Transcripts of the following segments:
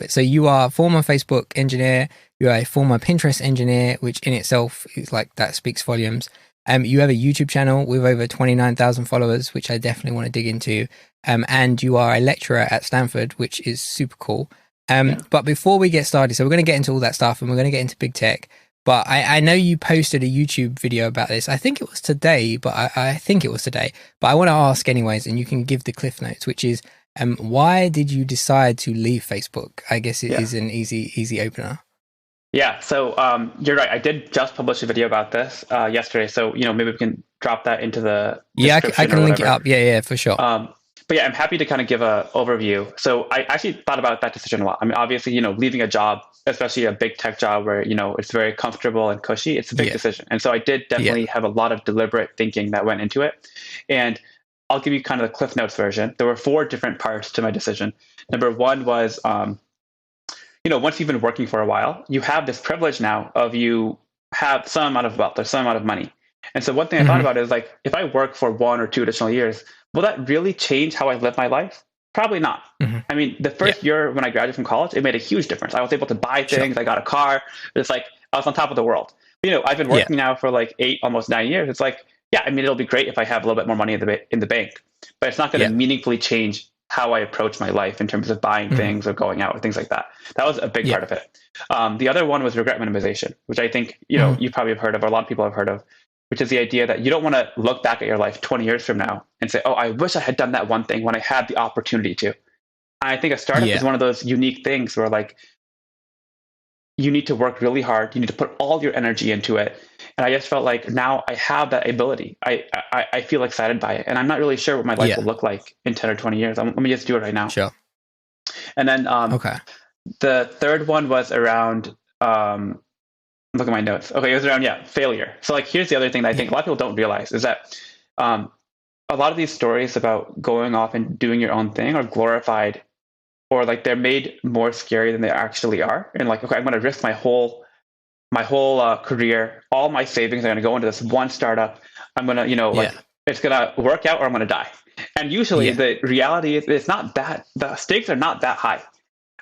But so you are a former Facebook engineer, you're a former Pinterest engineer, which in itself is like, that speaks volumes. You have a YouTube channel with over 29,000 followers, which I definitely want to dig into. And you are a lecturer at Stanford, which is super cool. But before we get started, so we're going to get into all that stuff and we're going to get into big tech. But I know you posted a YouTube video about this. I think it was today, but I think it was today. But I want to ask anyways, and you can give the cliff notes, which is, why did you decide to leave Facebook? I guess it is an easy opener. Yeah, so you're right. I did just publish a video about this yesterday. So, maybe we can drop that into the description. I can link it up. Yeah, for sure. But yeah, I'm happy to kind of give an overview. So I actually thought about that decision a lot. I mean, obviously, leaving a job, especially a big tech job where, it's very comfortable and cushy, it's a big decision. And so I did definitely have a lot of deliberate thinking that went into it. And I'll give you kind of the Cliff Notes version. There were 4 different parts to my decision. Number 1 was, once you've been working for a while, you have this privilege now of you have some amount of wealth or some amount of money. And so one thing I thought about is like, if I work for 1 or 2 additional years, will that really change how I live my life? Probably not. I mean, the first year when I graduated from college, it made a huge difference. I was able to buy things. I got a car. It's like I was on top of the world. I've been working now for like 8, almost 9 years. It's like, I mean, it'll be great if I have a little bit more money in the bank, but it's not going to meaningfully change how I approach my life in terms of buying things or going out or things like that. That was a big part of it. The other one was regret minimization, which I think, you probably have heard of, or a lot of people have heard of, which is the idea that you don't want to look back at your life 20 years from now and say, oh, I wish I had done that one thing when I had the opportunity to. And I think a startup is one of those unique things where like, you need to work really hard. You need to put all your energy into it. And I just felt like now I have that ability. I feel excited by it. And I'm not really sure what my life will look like in 10 or 20 years. Let me just do it right now. Sure. And then the third one was around, look at my notes. Okay, it was around, failure. So like, here's the other thing that I think a lot of people don't realize is that a lot of these stories about going off and doing your own thing are glorified, or like they're made more scary than they actually are. And like, okay, I'm going to risk my whole career, all my savings are going to go into this one startup. I'm going to, it's going to work out or I'm going to die. And usually the reality is it's not that, the stakes are not that high.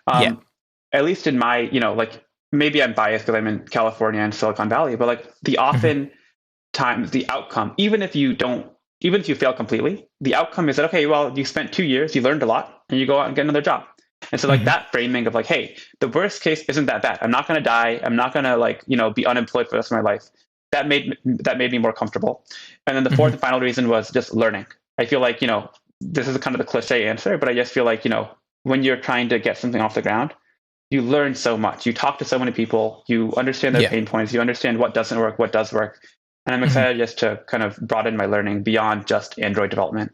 At least in my, like maybe I'm biased because I'm in California and Silicon Valley, but like the often times the outcome, even if you fail completely, the outcome is that, okay, well, you spent 2 years, you learned a lot, and you go out and get another job. And so like that framing of like, hey, the worst case isn't that bad. I'm not going to die. I'm not going to be unemployed for the rest of my life. That made me more comfortable. And then the fourth and final reason was just learning. I feel like, this is kind of the cliche answer, but I just feel like, when you're trying to get something off the ground, you learn so much. You talk to so many people, you understand their pain points, you understand what doesn't work, what does work. And I'm excited just to kind of broaden my learning beyond just Android development.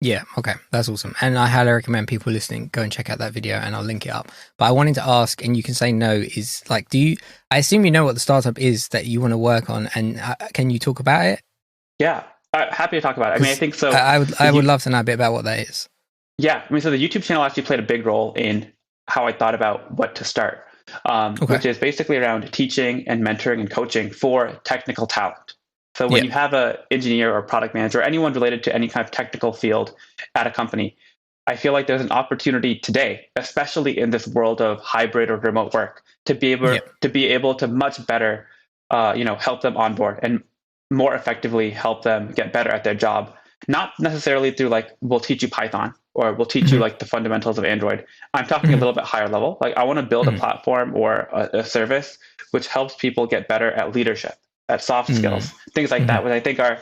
Yeah, okay, that's awesome. And I highly recommend people listening go and check out that video, and I'll link it up. But I wanted to ask, and you can say no, is like, I assume you know what the startup is that you want to work on, and can you talk about it? Yeah, happy to talk about it. I mean, I think so. I would love to know a bit about what that is. Yeah, I mean, so the YouTube channel actually played a big role in how I thought about what to start, which is basically around teaching and mentoring and coaching for technical talent. So when you have an engineer or product manager or anyone related to any kind of technical field at a company, I feel like there's an opportunity today, especially in this world of hybrid or remote work, to be able to much better, help them onboard and more effectively help them get better at their job. Not necessarily through like, we'll teach you Python or we'll teach you like the fundamentals of Android. I'm talking a little bit higher level. Like I want to build a platform or a service which helps people get better at leadership, at soft skills, things like that, which I think are,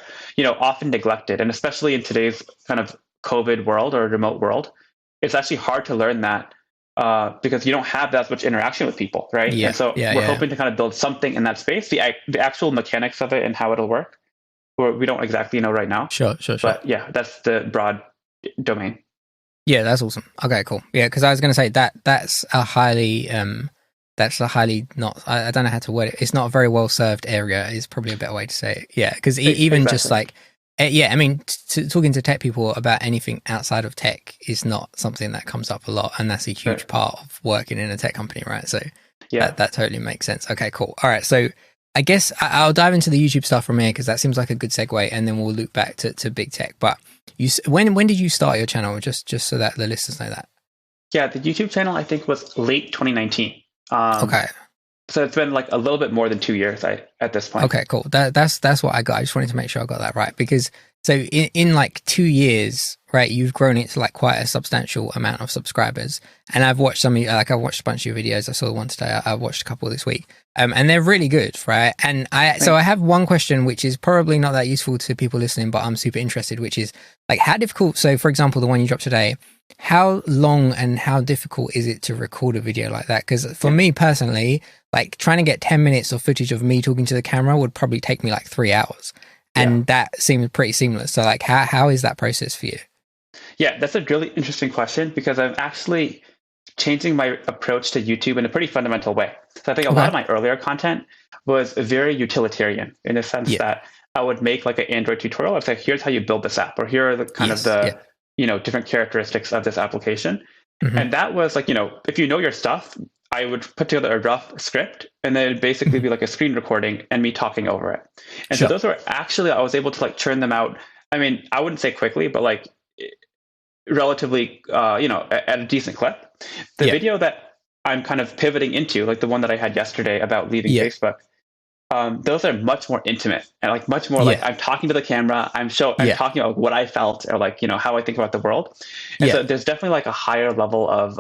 often neglected. And especially in today's kind of COVID world or remote world, it's actually hard to learn that because you don't have that much interaction with people, right? And so we're hoping to kind of build something in that space. The actual mechanics of it and how it'll work, we don't exactly know right now. Sure. But yeah, that's the broad domain. Yeah, that's awesome. Okay, cool. Yeah, because I was going to say that's a highly not, I don't know how to word it. It's not a very well served area is probably a better way to say it. Yeah, because even just like, I mean, talking to tech people about anything outside of tech is not something that comes up a lot. And that's a huge part of working in a tech company, right? So that totally makes sense. Okay, cool. All right. So I guess I'll dive into the YouTube stuff from here because that seems like a good segue, and then we'll loop back to big tech. But when did you start your channel? Just so that the listeners know that. Yeah, the YouTube channel I think was late 2019. Okay. So it's been like a little bit more than 2 years at this point. Okay, cool. That's what I got. I just wanted to make sure I got that right, because so in like 2 years, right, you've grown it to like quite a substantial amount of subscribers. And I've watched some of like I've watched a bunch of your videos. I saw the one today. I've watched a couple this week. And they're really good, right? And so I have one question which is probably not that useful to people listening, but I'm super interested, which is like how difficult, so for example, the one you dropped today, how long and how difficult is it to record a video like that? Because for me personally, like trying to get 10 minutes of footage of me talking to the camera would probably take me like 3 hours. And that seems pretty seamless. So like how is that process for you? Yeah, that's a really interesting question, because I'm actually changing my approach to YouTube in a pretty fundamental way. So I think a lot of my earlier content was very utilitarian in the sense that I would make like an Android tutorial. I'd say, here's how you build this app, or here are the kind of the different characteristics of this application. And that was like, if you know your stuff, I would put together a rough script, and then it'd basically be like a screen recording and me talking over it. And so those were actually, I was able to like churn them out. I mean, I wouldn't say quickly, but like relatively, at a decent clip. The video that I'm kind of pivoting into, like the one that I had yesterday about leaving Facebook, those are much more intimate and like much more like I'm talking to the camera. I'm talking about what I felt, or like, how I think about the world. And so there's definitely like a higher level of,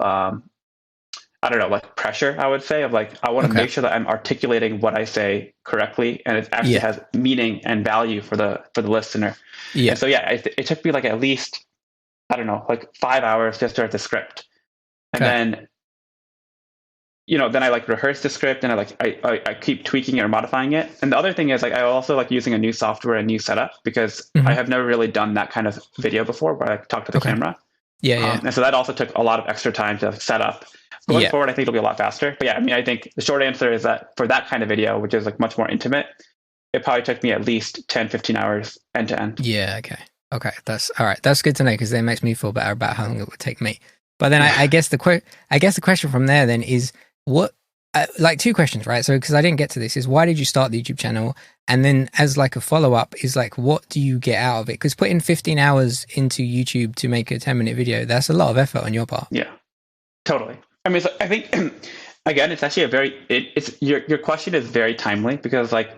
I don't know, like pressure, I would say, of like, I want to make sure that I'm articulating what I say correctly, and it actually has meaning and value for the listener. And so, it took me like at least, I don't know, like 5 hours just to write the script. And then, then I like rehearse the script, and I keep tweaking it or modifying it. And the other thing is like, I also like using a new software and new setup, because I have never really done that kind of video before where I talk to the camera. And so that also took a lot of extra time to set up. Going forward, I think it'll be a lot faster. But I think the short answer is that for that kind of video, which is like much more intimate, it probably took me at least 10, 15 hours end to end. Yeah. Okay. That's all right. That's good to know, because it makes me feel better about how long it would take me. But then I guess the question from there then is what, like two questions, right? So, because I didn't get to this, is why did you start the YouTube channel? And then as like a follow-up is like, what do you get out of it? Because putting 15 hours into YouTube to make a 10-minute video, that's a lot of effort on your part. Yeah, totally. I mean, so I think, again, it's actually your question is very timely, because like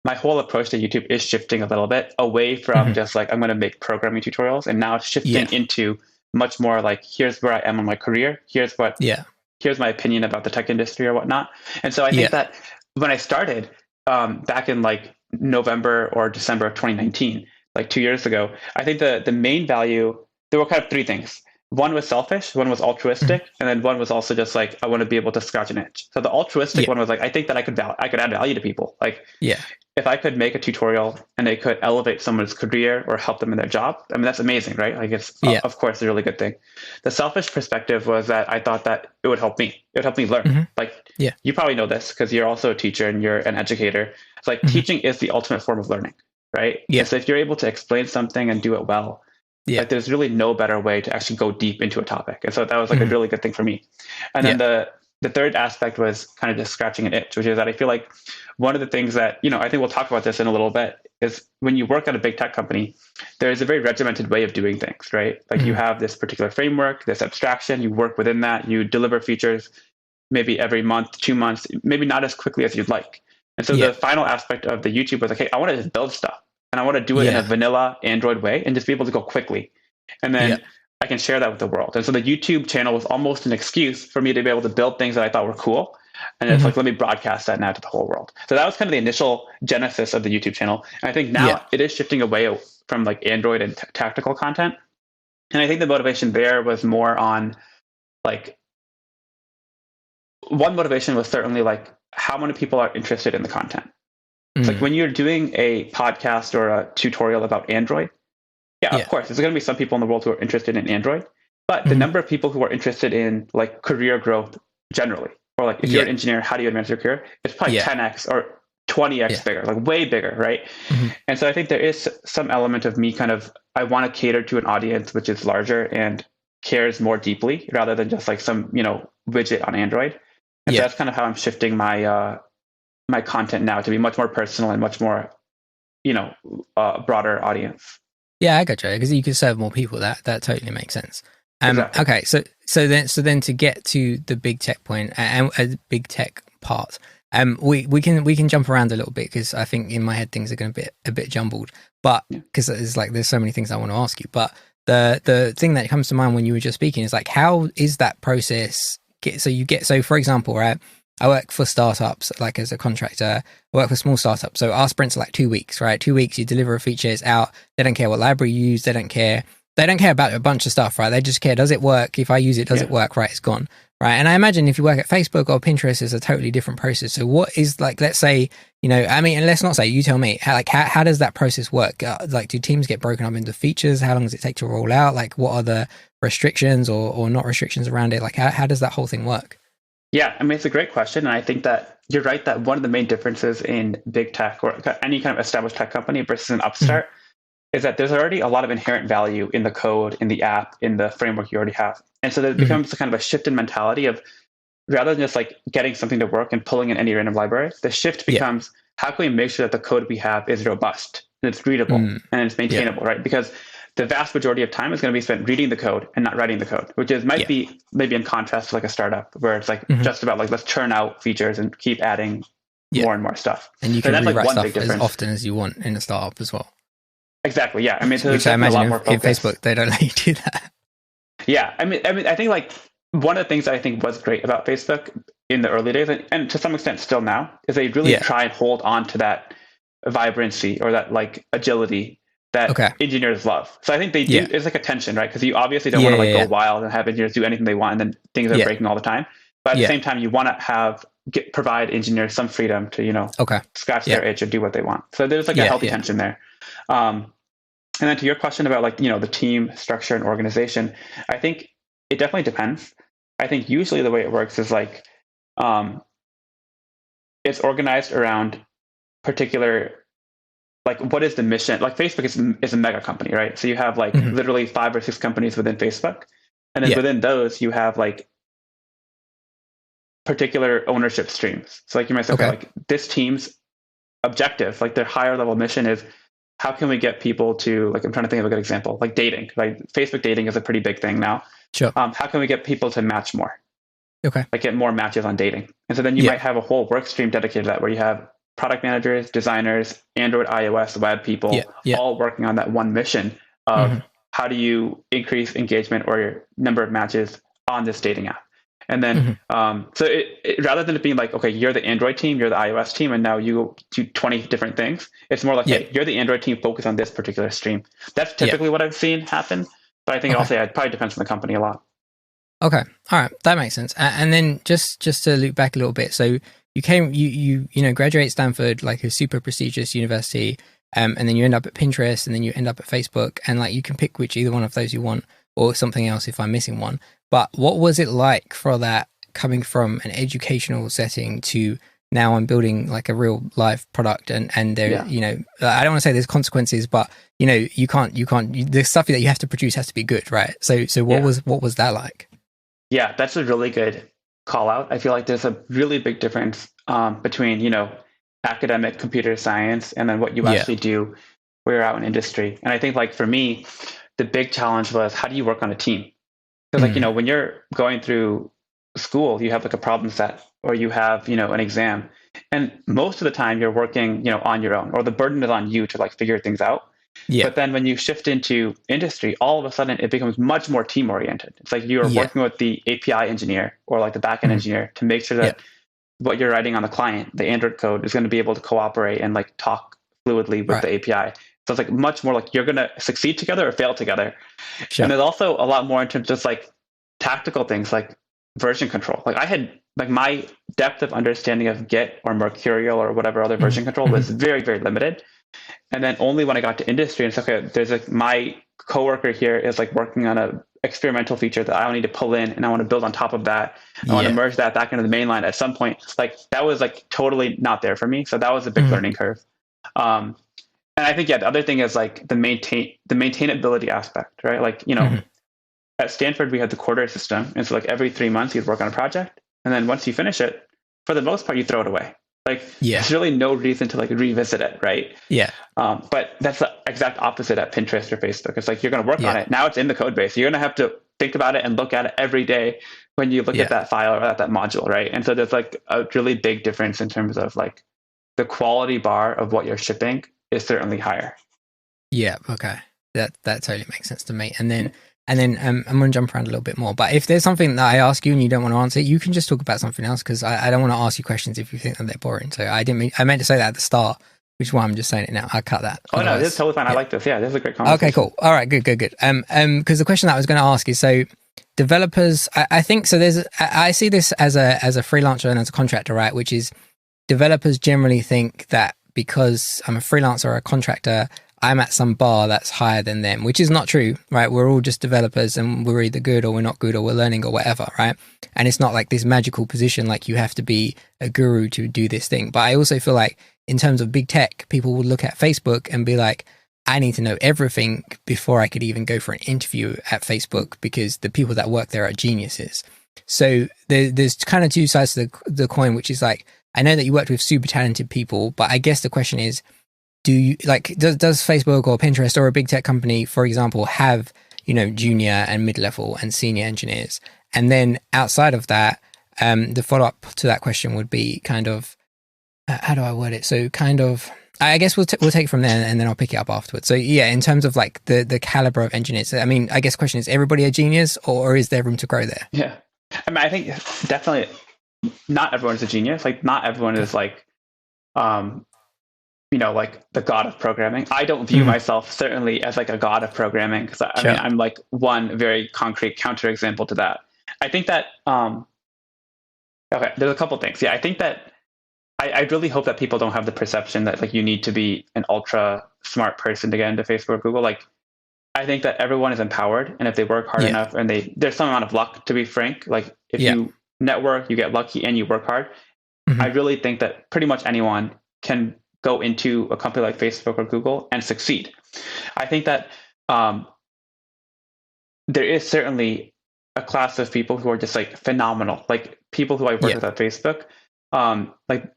my whole approach to YouTube is shifting a little bit away from just like, I'm going to make programming tutorials. And now it's shifting into much more like, here's where I am in my career. Here's my opinion about the tech industry or whatnot. And so I think that when I started back in like November or December of 2019, like 2 years ago, I think the main value, there were kind of three things. One was selfish, one was altruistic, and then one was also just like, I want to be able to scratch an itch. So the altruistic one was like, I think that I could add value to people. Like, if I could make a tutorial and it could elevate someone's career or help them in their job, I mean, that's amazing, right? Like, it's of course a really good thing. The selfish perspective was that I thought that it would help me. It would help me learn. Like, you probably know this because you're also a teacher and you're an educator. It's like teaching is the ultimate form of learning, right? So if you're able to explain something and do it well, like there's really no better way to actually go deep into a topic. And so that was like a really good thing for me. And then the third aspect was kind of just scratching an itch, which is that I feel like one of the things that, I think we'll talk about this in a little bit, is when you work at a big tech company, there is a very regimented way of doing things, right? Like you have this particular framework, this abstraction, you work within that, you deliver features maybe every month, 2 months, maybe not as quickly as you'd like. And so the final aspect of the YouTube was like, hey, I want to just build stuff. And I want to do it in a vanilla Android way and just be able to go quickly. And then I can share that with the world. And so the YouTube channel was almost an excuse for me to be able to build things that I thought were cool. And it's like, let me broadcast that now to the whole world. So that was kind of the initial genesis of the YouTube channel. And I think now it is shifting away from like Android and tactical content. And I think the motivation there was more on like, one motivation was certainly like, how many people are interested in the content? It's like when you're doing a podcast or a tutorial about Android, of course, there's going to be some people in the world who are interested in Android, but the number of people who are interested in like career growth generally, or like if you're an engineer, how do you advance your career? It's probably 10x or 20x bigger, like way bigger, right? And so I think there is some element of me kind of, I want to cater to an audience which is larger and cares more deeply rather than just like some, widget on Android. And so that's kind of how I'm shifting my my content now to be much more personal and much more, broader audience. Yeah, I gotcha, because you can serve more people. That totally makes sense. Exactly. Okay, So then to get to the big tech point and a big tech part, we can jump around a little bit because I think in my head things are going to be a bit jumbled, but because there's so many things I want to ask you. But the thing that comes to mind when you were just speaking is like, how is that process? So for example, right, I work for startups, like as a contractor. I work for small startups. So our sprints are like 2 weeks, right? 2 weeks, you deliver a feature, it's out. They don't care what library you use. They don't care about a bunch of stuff, right? They just care, does it work? If I use it, does it work? Right, it's gone. Right. And I imagine if you work at Facebook or Pinterest, it's a totally different process. So what is, like, let's say, and let's not say, you tell me, how does that process work? Like, do teams get broken up into features? How long does it take to roll out? Like, what are the restrictions or not restrictions around it? Like, how does that whole thing work? Yeah, I mean, it's a great question. And I think that you're right that one of the main differences in big tech or any kind of established tech company versus an upstart is that there's already a lot of inherent value in the code, in the app, in the framework you already have. And so there becomes a kind of a shift in mentality of, rather than just like getting something to work and pulling in any random library, the shift becomes, how can we make sure that the code we have is robust and it's readable and it's maintainable, right? Because the vast majority of time is going to be spent reading the code and not writing the code, which might be maybe in contrast to like a startup where it's like just about like, let's churn out features and keep adding more and more stuff. And you can rewrite stuff as often as you want in a startup as well. Exactly. Yeah. I mean, so which I imagine in Facebook, they don't let you do that. Yeah. I mean, I think like one of the things that I think was great about Facebook in the early days, and to some extent still now, is they really try and hold on to that vibrancy or that like agility that engineers love. So I think they do, it's like a tension, right? Because you obviously don't want to like go wild and have engineers do anything they want and then things are breaking all the time. But at the same time, you want to provide engineers some freedom to, scratch their itch or do what they want. So there's like a healthy tension there. And then to your question about like, the team structure and organization, I think it definitely depends. I think usually the way it works is like, it's organized around particular, like what is the mission? Like Facebook is a mega company, right? So you have like literally 5 or 6 companies within Facebook. And then within those, you have like particular ownership streams. So like you might say, like this team's objective, like their higher level mission is, how can we get people to, like, I'm trying to think of a good example, like dating, like Facebook dating is a pretty big thing now. Sure. How can we get people to match more? Okay. Like get more matches on dating. And so then you might have a whole work stream dedicated to that where you have product managers, designers, Android, iOS, web people, all working on that one mission of how do you increase engagement or your number of matches on this dating app? And then, so it rather than it being like, okay, you're the Android team, you're the iOS team, and now you do 20 different things. It's more like, hey, you're the Android team, focus on this particular stream. That's typically what I've seen happen. But I think it probably depends on the company a lot. Okay. All right. That makes sense. And then just to loop back a little bit. So you graduate Stanford, like a super prestigious university. And then you end up at Pinterest and then you end up at Facebook, and like you can pick either one of those you want or something else if I'm missing one. But what was it like for that, coming from an educational setting to now I'm building like a real live product and there, I don't want to say there's consequences, but you can't, the stuff that you have to produce has to be good. Right. So what was that like? Yeah, that's a really good call out. I feel like there's a really big difference between, academic computer science and then what you actually do where you're out in industry. And I think like for me, the big challenge was, how do you work on a team? Because like, when you're going through school, you have like a problem set or you have, an exam. And most of the time you're working, on your own, or the burden is on you to like figure things out. Yeah. But then when you shift into industry, all of a sudden it becomes much more team oriented. It's like you're working with the API engineer or like the backend engineer to make sure that what you're writing on the client, the Android code, is going to be able to cooperate and like talk fluidly with the API. So it's like much more like you're going to succeed together or fail together. Sure. And there's also a lot more in terms of just like tactical things like version control. Like I had like my depth of understanding of Git or Mercurial or whatever other version control was very, very limited. And then only when I got to industry, and it's okay, there's like my coworker here is like working on a experimental feature that I need to pull in and I want to build on top of that. I want to merge that back into the main line at some point. Like that was like totally not there for me. So that was a big learning curve. And I think, the other thing is like the maintainability aspect, right? Like, at Stanford, we had the quarter system. And so like every 3 months you'd work on a project. And then once you finish it, for the most part, you throw it away. Like there's really no reason to like revisit it, right? Yeah. But that's the exact opposite at Pinterest or Facebook. It's like you're going to work on it. Now it's in the code base. You're going to have to think about it and look at it every day when you look at that file or at that module, right? And so there's like a really big difference in terms of like the quality bar of what you're shipping is certainly higher. Yeah. Okay. That totally makes sense to me. And then I'm going to jump around a little bit more. But if there's something that I ask you and you don't want to answer, you can just talk about something else, because I don't want to ask you questions if you think that they're boring. So I meant to say that at the start, which is why I'm just saying it now. I'll cut that. Oh, no, this is totally fine. I like this. Yeah, this is a great conversation. Okay, cool. All right, good. Because the question that I was going to ask is, so developers, I think, so I see this as a freelancer and as a contractor, right? Which is developers generally think that because I'm a freelancer or a contractor, I'm at some bar that's higher than them, which is not true, right? We're all just developers and we're either good or we're not good or we're learning or whatever, right? And it's not like this magical position, like you have to be a guru to do this thing. But I also feel like in terms of big tech, people would look at Facebook and be like, I need to know everything before I could even go for an interview at Facebook, because the people that work there are geniuses. So there's kind of two sides to the coin, which is like, I know that you worked with super talented people, but I guess the question is, does Facebook or Pinterest or a big tech company, for example, have, junior and mid-level and senior engineers? And then outside of that, the follow-up to that question would be kind of, how do I word it? So kind of, I guess we'll take it from there and then I'll pick it up afterwards. So yeah, in terms of like the caliber of engineers, I mean, I guess the question is, everybody a genius, or is there room to grow there? Yeah. I mean, I think definitely not everyone is a genius. Like not everyone is like, like the god of programming. I don't view myself certainly as like a god of programming, because I mean, I'm like one very concrete counterexample to that. I think that, okay, there's a couple things. Yeah, I think that I really hope that people don't have the perception that like you need to be an ultra smart person to get into Facebook or Google. Like, I think that everyone is empowered, and if they work hard enough, and there's some amount of luck, to be frank. Like if you network, you get lucky, and you work hard. I really think that pretty much anyone can go into a company like Facebook or Google and succeed. I think that there is certainly a class of people who are just like phenomenal, like people who I work with at Facebook. Like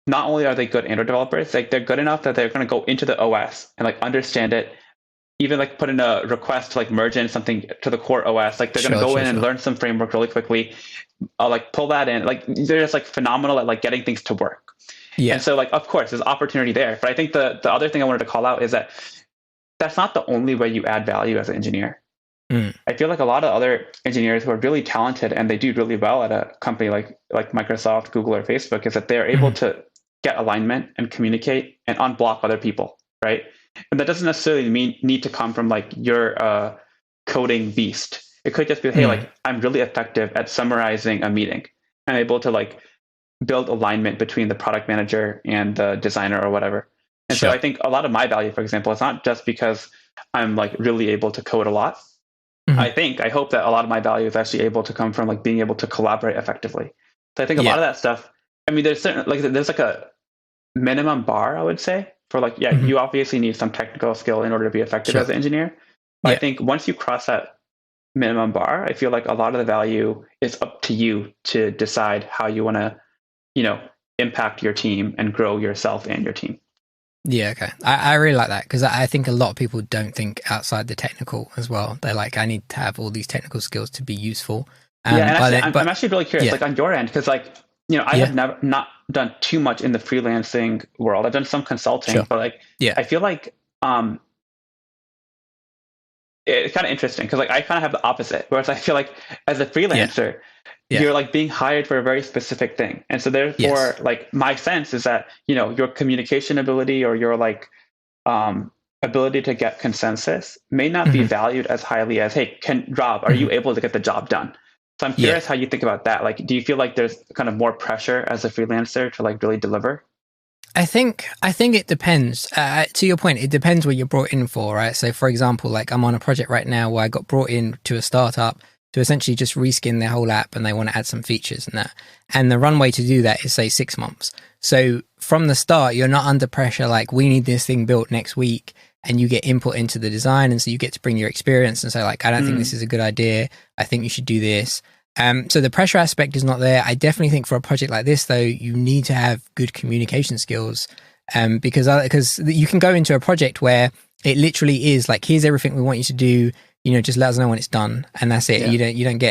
not only are they good Android developers, like they're good enough that they're going to go into the OS and like understand it, even like put in a request to like merge in something to the core OS. Like they're going to go in and learn some framework really quickly, like pull that in. Like they're just like phenomenal at like getting things to work. Yeah. And so like, of course, there's opportunity there. But I think the other thing I wanted to call out is that that's not the only way you add value as an engineer. I feel like a lot of other engineers who are really talented and they do really well at a company like Microsoft, Google, or Facebook is that they're able to get alignment and communicate and unblock other people, right? And that doesn't necessarily need to come from like your coding beast. It could just be, hey, like I'm really effective at summarizing a meeting. I'm able to like build alignment between the product manager and the designer or whatever. And so I think a lot of my value, for example, is not just because I'm like really able to code a lot. I hope that a lot of my value is actually able to come from like being able to collaborate effectively. So I think a lot of that stuff, I mean, there's like a minimum bar, I would say, for like, you obviously need some technical skill in order to be effective as an engineer. But I think once you cross that minimum bar, I feel like a lot of the value is up to you to decide how you want to, impact your team and grow yourself and your team. Yeah, okay. I really like that, because I think a lot of people don't think outside the technical as well. They're like, I need to have all these technical skills to be useful. And actually, I'm actually really curious, like on your end, because like, I have not done too much in the freelancing world. I've done some consulting, but like, I feel like it's kind of interesting because like I kind of have the opposite, whereas I feel like as a freelancer, you're like being hired for a very specific thing. And so therefore, like my sense is that, your communication ability or your like ability to get consensus may not be valued as highly as, hey, Rob, are you able to get the job done? So I'm curious how you think about that. Like, do you feel like there's kind of more pressure as a freelancer to like really deliver? I think it depends. To your point, it depends what you're brought in for, right? So for example, like I'm on a project right now where I got brought in to a startup to essentially just reskin their whole app, and they want to add some features and that. And the runway to do that is say 6 months. So from the start, you're not under pressure, like we need this thing built next week, and you get input into the design. And so you get to bring your experience and say like, I don't think this is a good idea. I think you should do this. So the pressure aspect is not there. I definitely think for a project like this, though, you need to have good communication skills, because you can go into a project where it literally is like, here's everything we want you to do. just let us know when it's done, and that's it. You don't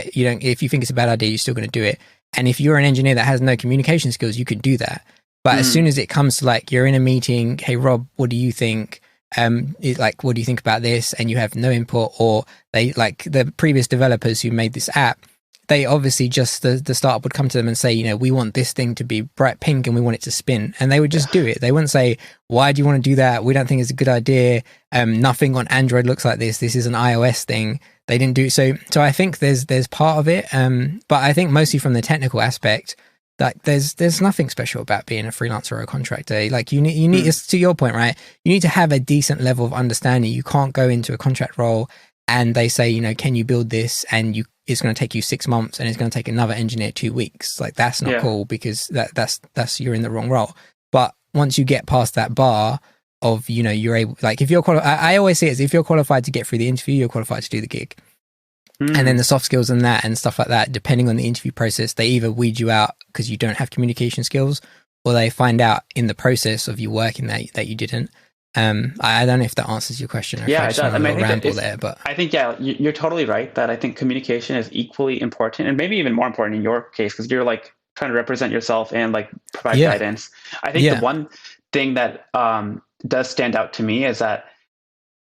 if you think it's a bad idea, you're still going to do it. And if you're an engineer that has no communication skills, you could do that. But as soon as it comes to like, you're in a meeting, hey Rob, what do you think? What do you think about this? And you have no input, or they, like the previous developers who made this app, they obviously just, the startup would come to them and say, we want this thing to be bright pink and we want it to spin. And they would just do it. They wouldn't say, why do you want to do that? We don't think it's a good idea. Nothing on Android looks like this. This is an iOS thing. They didn't do so. So I think there's part of it. But I think mostly from the technical aspect, like there's nothing special about being a freelancer or a contractor. Like you need, to your point, right? You need to have a decent level of understanding. You can't go into a contract role and they say, can you build this? And it's going to take you 6 months and it's going to take another engineer 2 weeks. Like that's not cool, because that's you're in the wrong role. But once you get past that bar of, you're able, like if you're qualified, I always say it as, if you're qualified to get through the interview, you're qualified to do the gig. And then the soft skills and that and stuff like that, depending on the interview process, they either weed you out because you don't have communication skills, or they find out in the process of you working that you didn't. I don't know if that answers your question. Or yeah, it does. I mean, I think you're totally right that I think communication is equally important, and maybe even more important in your case, because you're like trying to represent yourself and like provide guidance. I think the one thing that does stand out to me is that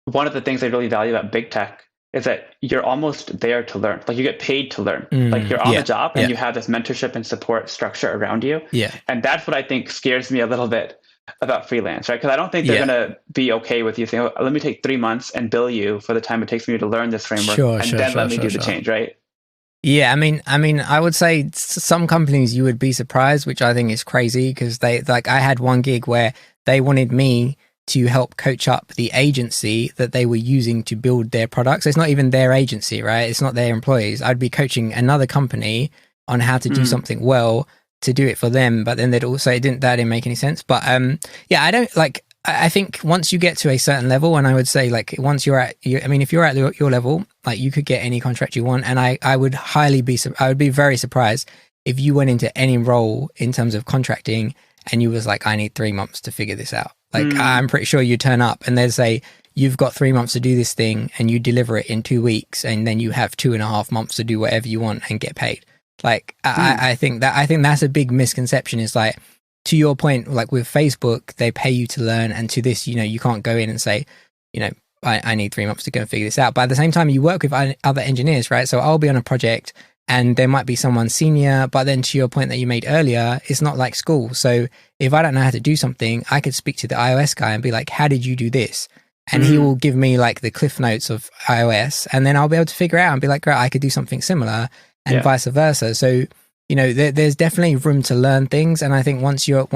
one of the things I really value about big tech is that you're almost there to learn. Like you get paid to learn. Like you're on the job and you have this mentorship and support structure around you. Yeah. And that's what I think scares me a little bit about freelance, right? Because I don't think they're going to be okay with you saying, oh, let me take 3 months and bill you for the time it takes me to learn this framework let me do the change, right? Yeah, I mean, I would say some companies you would be surprised, which I think is crazy, because they, like, I had one gig where they wanted me to help coach up the agency that they were using to build their products. It's not even their agency, right? It's not their employees. I'd be coaching another company on how to do something well to do it for them, but then that didn't make any sense. But I think once you get to a certain level, and I would say like once if you're at your level, like you could get any contract you want. And I would be very surprised if you went into any role in terms of contracting and you was like, I need 3 months to figure this out. Like I'm pretty sure you turn up and they say, you've got 3 months to do this thing, and you deliver it in 2 weeks, and then you have 2.5 months to do whatever you want and get paid. Like I think that's a big misconception. Is like, to your point, like with Facebook, they pay you to learn, and to this, you can't go in and say, I need 3 months to go and figure this out. But at the same time, you work with other engineers, right? So I'll be on a project and there might be someone senior, but then to your point that you made earlier, it's not like school. So if I don't know how to do something, I could speak to the iOS guy and be like, how did you do this? And he will give me like the cliff notes of iOS, and then I'll be able to figure out and be like, great, I could do something similar, and vice versa. So, there's definitely room to learn things. And I think once you're,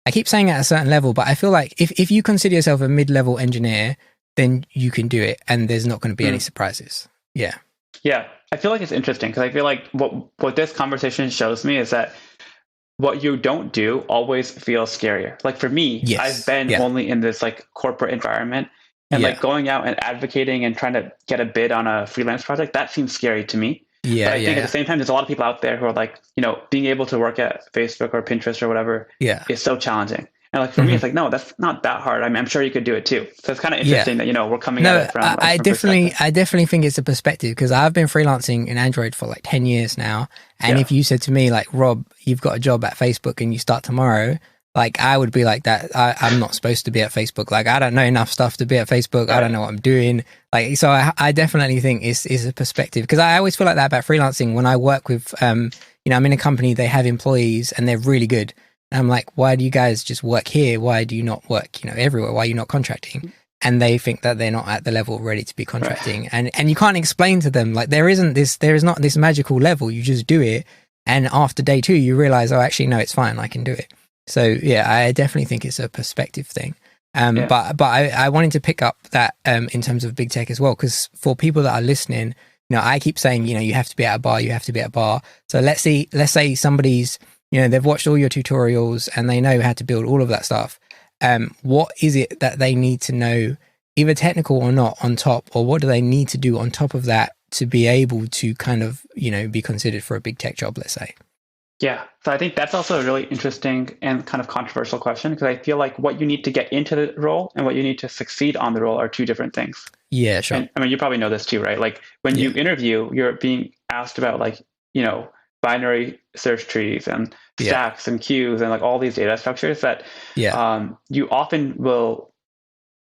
I keep saying at a certain level, but I feel like if you consider yourself a mid-level engineer, then you can do it, and there's not going to be any surprises. Yeah. Yeah. I feel like it's interesting, because I feel like what this conversation shows me is that what you don't do always feels scarier. Like for me, I've been only in this like corporate environment, and like going out and advocating and trying to get a bid on a freelance project, that seems scary to me. But I think at the same time, there's a lot of people out there who are like, being able to work at Facebook or Pinterest or whatever is so challenging. And like for me, it's like, no, that's not that hard. I mean, I'm sure you could do it too. So it's kind of interesting that, we're coming at it from I definitely think it's a perspective, because I've been freelancing in Android for like 10 years now. And if you said to me like, Rob, you've got a job at Facebook and you start tomorrow, like I would be like that. I'm not supposed to be at Facebook. Like I don't know enough stuff to be at Facebook. Right. I don't know what I'm doing. Like, so I definitely think it's a perspective, because I always feel like that about freelancing. When I work with, I'm in a company, they have employees and they're really good. And I'm like, why do you guys just work here? Why do you not work, everywhere? Why are you not contracting? And they think that they're not at the level ready to be contracting. Right. And you can't explain to them, like, there is not this magical level. You just do it. And after day 2, you realize, oh, actually, no, it's fine. I can do it. So yeah, I definitely think it's a perspective thing. But I wanted to pick up that in terms of big tech as well, because for people that are listening, I keep saying, you have to be at a bar, you have to be at a bar. So let's say somebody's, they've watched all your tutorials and they know how to build all of that stuff. What is it that they need to know, either technical or not, on top, or what do they need to do on top of that to be able to kind of, be considered for a big tech job, let's say? Yeah. So I think that's also a really interesting and kind of controversial question, because I feel like what you need to get into the role and what you need to succeed on the role are two different things. Yeah, sure. And I mean, you probably know this too, right? Like when Yeah. you interview, you're being asked about like, you know, binary search trees and Yeah. stacks and queues and like all these data structures that you often will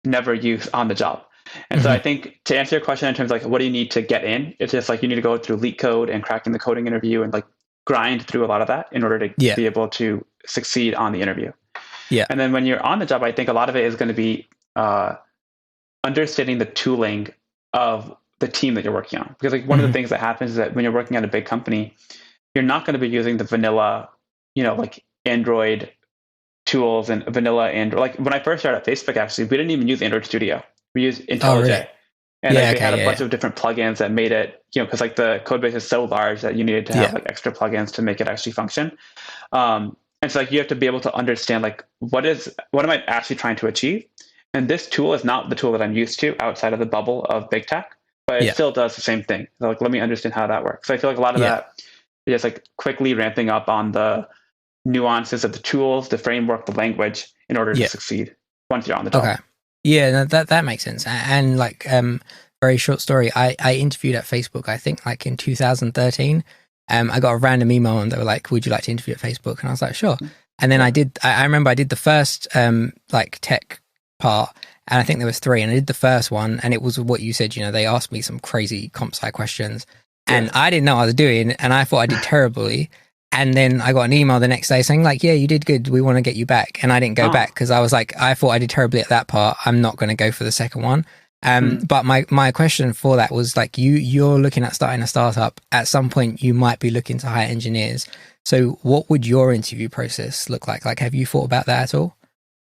never use on the job. And so I think to answer your question in terms of like, what do you need to get in? It's just like you need to go through Leak Code and cracking the coding interview and like grind through a lot of that in order to be able to succeed on the interview. Yeah. And then when you're on the job, I think a lot of it is going to be understanding the tooling of the team that you're working on. Because like one of the things that happens is that when you're working at a big company, you're not going to be using the vanilla, like Android tools and vanilla Android. Like when I first started at Facebook, actually, we didn't even use Android Studio. We used IntelliJ. Oh, really? And they had a bunch of different plugins that made it, because like the code base is so large that you needed to have like extra plugins to make it actually function. And so like you have to be able to understand like what am I actually trying to achieve? And this tool is not the tool that I'm used to outside of the bubble of big tech, but it still does the same thing. So like let me understand how that works. So I feel like a lot of that is like quickly ramping up on the nuances of the tools, the framework, the language in order to succeed once you're on the job. Okay. Yeah, no, that makes sense. And like very short story, I interviewed at Facebook, I think like in 2013. I got a random email and they were like, would you like to interview at Facebook? And I was like, sure. And then I remember I did the first like tech part, and I think there was 3, and I did the first one, and it was what you said, they asked me some crazy comp sci questions and I didn't know what I was doing, and I thought I did terribly. And then I got an email the next day saying like, yeah, you did good, we want to get you back. And I didn't go back because I was like, I thought I did terribly at that part, I'm not going to go for the second one. But my question for that was like, you're looking at starting a startup. At some point you might be looking to hire engineers. So what would your interview process look like? Like, have you thought about that at all?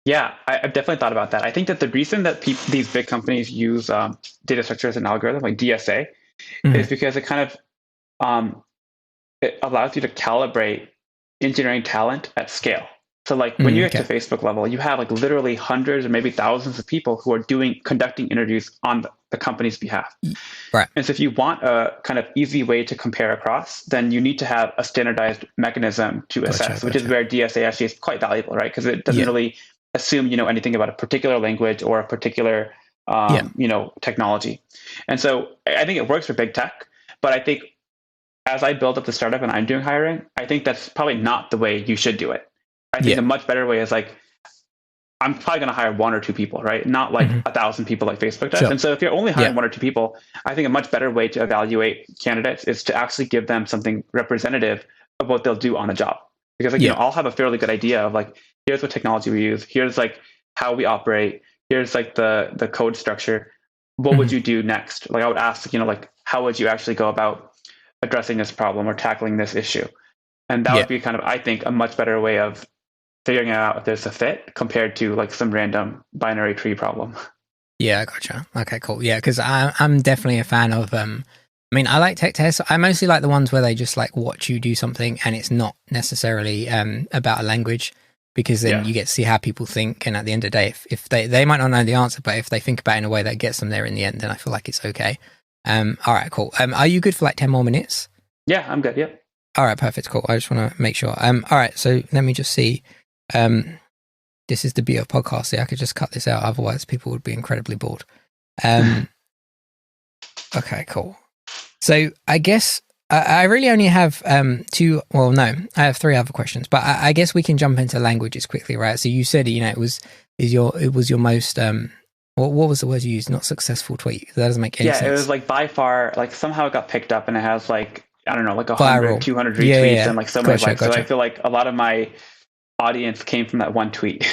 Yeah, I've definitely thought about that. I think that the reason that these big companies use data structures and algorithms like DSA is because it kind of it allows you to calibrate engineering talent at scale. So like when you're at the Facebook level, you have like literally hundreds or maybe thousands of people who are conducting interviews on the company's behalf. Right. And so if you want a kind of easy way to compare across, then you need to have a standardized mechanism to assess, which is where DSA actually is quite valuable, right? Because it doesn't really assume you know anything about a particular language or a particular technology. And so I think it works for big tech, but I think as I build up the startup and I'm doing hiring, I think that's probably not the way you should do it. I think a much better way is like, I'm probably going to hire 1 or 2 people, right? Not like 1,000 people like Facebook does. Sure. And so if you're only hiring 1 or 2 people, I think a much better way to evaluate candidates is to actually give them something representative of what they'll do on the job. Because like, I'll have a fairly good idea of like, here's what technology we use. Here's like how we operate. Here's like the code structure. What would you do next? Like I would ask, like how would you actually go about addressing this problem or tackling this issue? And that would be kind of, I think, a much better way of figuring out if there's a fit compared to like some random binary tree problem. Yeah, I gotcha. Okay, cool. Yeah, because I'm definitely a fan of, I mean, I like tech tests. I mostly like the ones where they just like watch you do something and it's not necessarily about a language, because then you get to see how people think. And at the end of the day, if they might not know the answer, but if they think about it in a way that gets them there in the end, then I feel like it's okay. All right, cool. Are you good for like 10 more minutes? Yeah, I'm good. Yep. All right, perfect. Cool. I just want to make sure. All right, so let me just see. This is the beauty of podcasts. See, I could just cut this out. Otherwise, people would be incredibly bored. Okay, cool. So I guess I really only have 2. Well, no, I have 3 other questions. But I guess we can jump into languages quickly, right? So you said it was your most what was the word you used? Not successful tweet. That doesn't make any sense. Yeah, it was like by far like somehow it got picked up and it has like I don't know like 100, 200 retweets and like so many likes. So I feel like a lot of my audience came from that one tweet.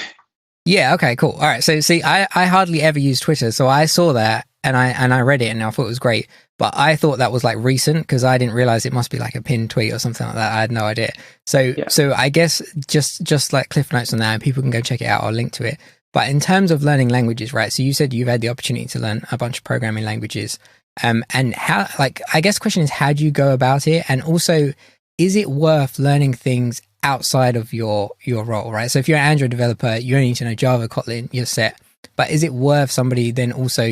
Yeah. Okay. Cool. All right. So see, I hardly ever use Twitter, so I saw that and I read it and I thought it was great, but I thought that was like recent because I didn't realize it must be like a pinned tweet or something like that. I had no idea. So I guess just like cliff notes on that, and people can go check it out. I'll link to it. But in terms of learning languages, right? So you said you've had the opportunity to learn a bunch of programming languages, and how? Like, I guess the question is, how do you go about it? And also, is it worth learning things outside of your role, right? So if you're an Android developer, you only need to know Java, Kotlin, you're set. But is it worth somebody then also,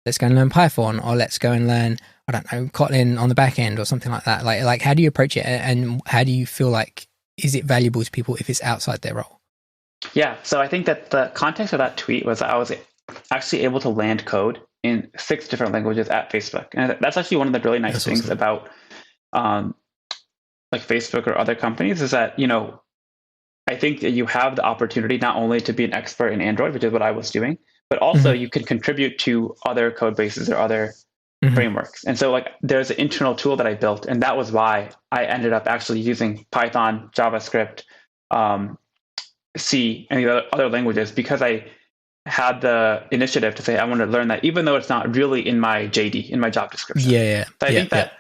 let's go and learn Python, or let's go and learn, I don't know, Kotlin on the back end or something like that? Like how do you approach it, and how do you feel like is it valuable to people if it's outside their role? Yeah. So I think that the context of that tweet was I was actually able to land code in 6 different languages at Facebook. And that's actually one of the really nice things about like Facebook or other companies is that, I think that you have the opportunity not only to be an expert in Android, which is what I was doing, but also you can contribute to other code bases or other frameworks. And so like there's an internal tool that I built, and that was why I ended up actually using Python, JavaScript, C, and the other languages, because I had the initiative to say I want to learn that, even though it's not really in my JD, in my job description. Yeah. So I think that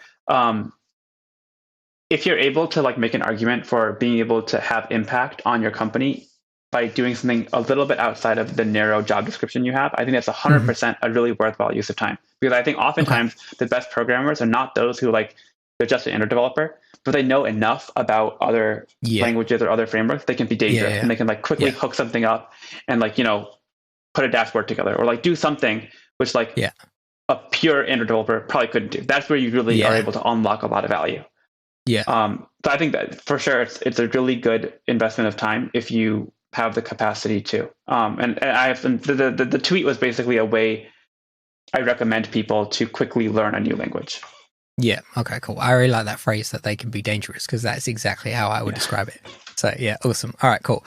if you're able to like make an argument for being able to have impact on your company by doing something a little bit outside of the narrow job description you have, I think that's 100% a really worthwhile use of time. Because I think oftentimes the best programmers are not those who like, they're just an Android developer, but they know enough about other languages or other frameworks, they can be dangerous and they can like quickly hook something up and like, put a dashboard together or like do something which like a pure Android developer probably couldn't do. That's where you really are able to unlock a lot of value. Yeah. So I think that for sure it's a really good investment of time if you have the capacity to. And I have the tweet was basically a way I recommend people to quickly learn a new language. Yeah. Okay, cool. I really like that phrase that they can be dangerous, because that's exactly how I would describe it. So yeah, awesome. All right, cool.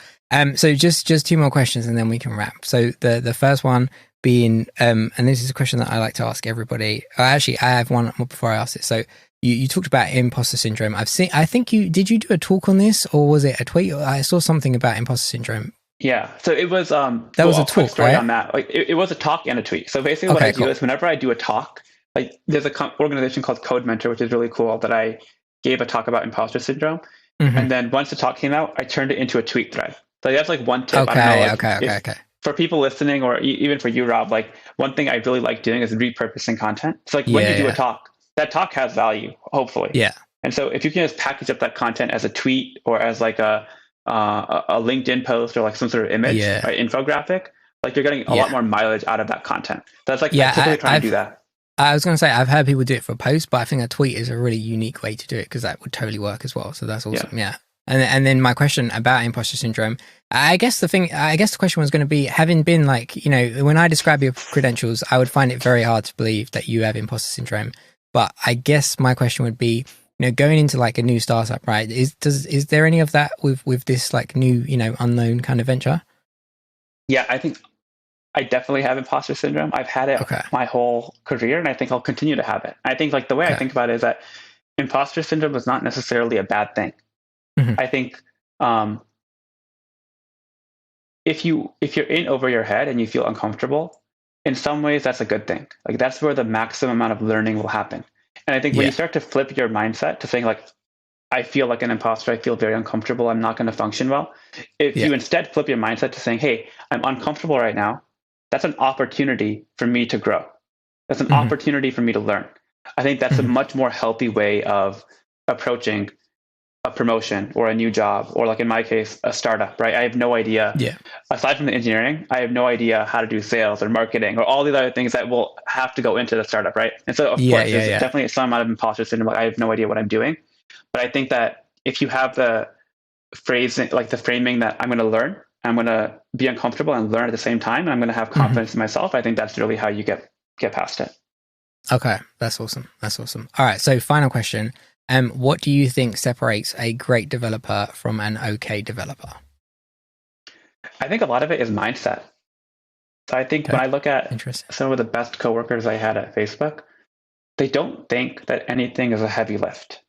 So just 2 more questions and then we can wrap. So the first one being, and this is a question that I like to ask everybody. Actually, I have one before I ask it. So you talked about imposter syndrome. I think did you do a talk on this, or was it a tweet? I saw something about imposter syndrome. Yeah. So it was, that was a talk, right? On that. Like it was a talk and a tweet. So basically what I do is whenever I do a talk, like there's an organization called Code Mentor, which is really cool, that I gave a talk about imposter syndrome. And then once the talk came out, I turned it into a tweet thread. So that's like one tip. Okay. For people listening, or even for you, Rob, like one thing I really like doing is repurposing content. So like when you do a talk, that talk has value, hopefully. Yeah. And so if you can just package up that content as a tweet or as like a LinkedIn post or like some sort of image or infographic, like you're getting a lot more mileage out of that content. That's like I typically try to do that. I was going to say, I've heard people do it for a post, but I think a tweet is a really unique way to do it, because that would totally work as well. So that's awesome. Yeah. And then my question about imposter syndrome, I guess the question was going to be, having been like, when I describe your credentials, I would find it very hard to believe that you have imposter syndrome. But I guess my question would be, going into like a new startup, right? Is there any of that with this like new, unknown kind of venture? Yeah, I think I definitely have imposter syndrome. I've had it my whole career, and I think I'll continue to have it. I think like the way I think about it is that imposter syndrome is not necessarily a bad thing. I think if you're in over your head and you feel uncomfortable, in some ways that's a good thing. Like that's where the maximum amount of learning will happen. And I think when you start to flip your mindset to saying like, I feel like an imposter, I feel very uncomfortable, I'm not going to function well. If you instead flip your mindset to saying, hey, I'm uncomfortable right now, that's an opportunity for me to grow. That's an opportunity for me to learn. I think that's a much more healthy way of approaching a promotion or a new job, or like in my case, a startup, right? I have no idea. Aside from the engineering, I have no idea how to do sales or marketing or all these other things that will have to go into the startup, right? And so of course, there's definitely some amount of imposter syndrome. Like I have no idea what I'm doing. But I think that if you have the phrasing, like the framing that I'm going to learn, I'm going to be uncomfortable and learn at the same time, and I'm going to have confidence in myself, I think that's really how you get past it. Okay, that's awesome. All right, so final question. What do you think separates a great developer from an okay developer? I think a lot of it is mindset. So I think when I look at some of the best coworkers I had at Facebook, they don't think that anything is a heavy lift.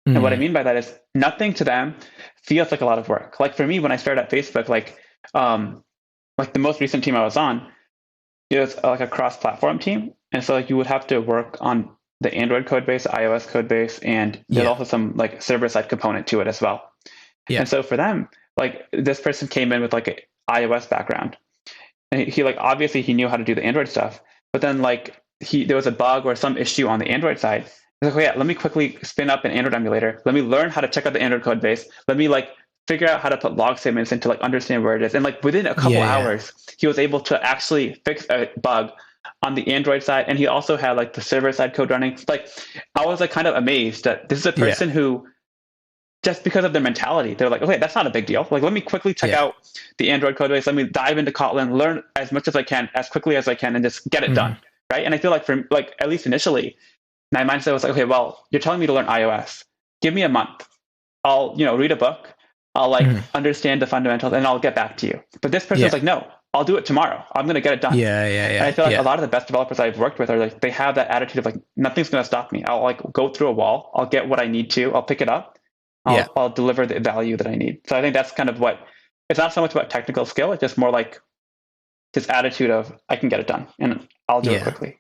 And what I mean by that is nothing to them feels like a lot of work. Like for me, when I started at Facebook, like the most recent team I was on, it was like a cross-platform team. And so like you would have to work on the Android code base, the iOS code base, and there's also some like server-side component to it as well. And so for them, like this person came in with like an iOS background. And he like, obviously he knew how to do the Android stuff, but then like there was a bug or some issue on the Android side. He's like, let me quickly spin up an Android emulator. Let me learn how to check out the Android code base. Let me like figure out how to put log statements in to like understand where it is. And like within a couple hours, he was able to actually fix a bug on the Android side. And he also had like the server side code running. Like I was like kind of amazed that this is a person who just because of their mentality. They're like, okay, that's not a big deal. Like, let me quickly check out the Android code base. Let me dive into Kotlin, learn as much as I can, as quickly as I can, and just get it done. Right. And I feel like at least initially, my mindset was like, okay, well, you're telling me to learn iOS. Give me a month. I'll, read a book. I'll understand the fundamentals and I'll get back to you. But this person's like, no, I'll do it tomorrow. I'm going to get it done. And I feel like a lot of the best developers I've worked with are like, they have that attitude of like, nothing's going to stop me. I'll like go through a wall. I'll get what I need to. I'll pick it up. I'll deliver the value that I need. So I think that's kind of it's not so much about technical skill. It's just more like this attitude of I can get it done and I'll do it quickly.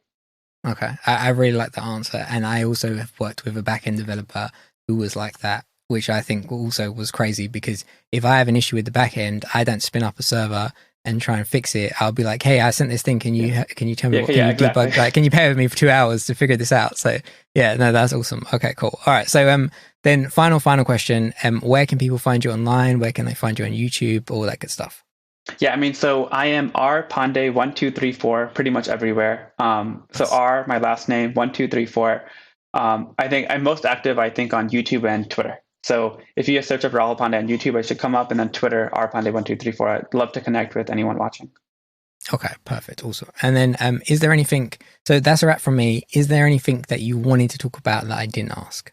Okay. I really like the answer. And I also have worked with a back-end developer who was like that, which I think also was crazy because if I have an issue with the back end, I don't spin up a server and try and fix it. I'll be like, hey, I sent this thing. Can you tell me what can you debug? Like, can you pair with me for 2 hours to figure this out? So yeah, no, that's awesome. Okay, cool. All right. So then final question. Where can people find you online? Where can they find you on YouTube? All that good stuff. Yeah, I mean, so I am Pandey 1234 pretty much everywhere. So R, my last name, 1234. I think I'm most active, on YouTube and Twitter. So if you search up Rahul Pandey on YouTube, I should come up, and then Twitter, rpandey1234. I'd love to connect with anyone watching. Okay, perfect. Awesome. And then is there anything, so that's a wrap from me. Is there anything that you wanted to talk about that I didn't ask?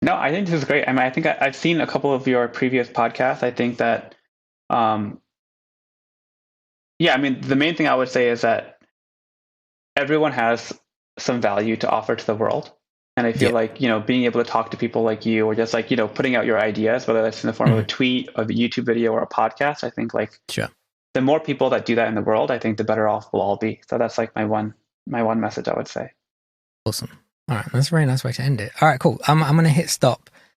No, I think this is great. I mean, I think I've seen a couple of your previous podcasts. I think that, I mean, the main thing I would say is that everyone has some value to offer to the world. And I feel like, being able to talk to people like you, or just like, putting out your ideas, whether that's in the form of a tweet, of a YouTube video, or a podcast, I think the more people that do that in the world, I think the better off we'll all be. So that's like my one message, I would say. Awesome. All right. That's a very nice way to end it. All right, cool. I'm going to hit stop.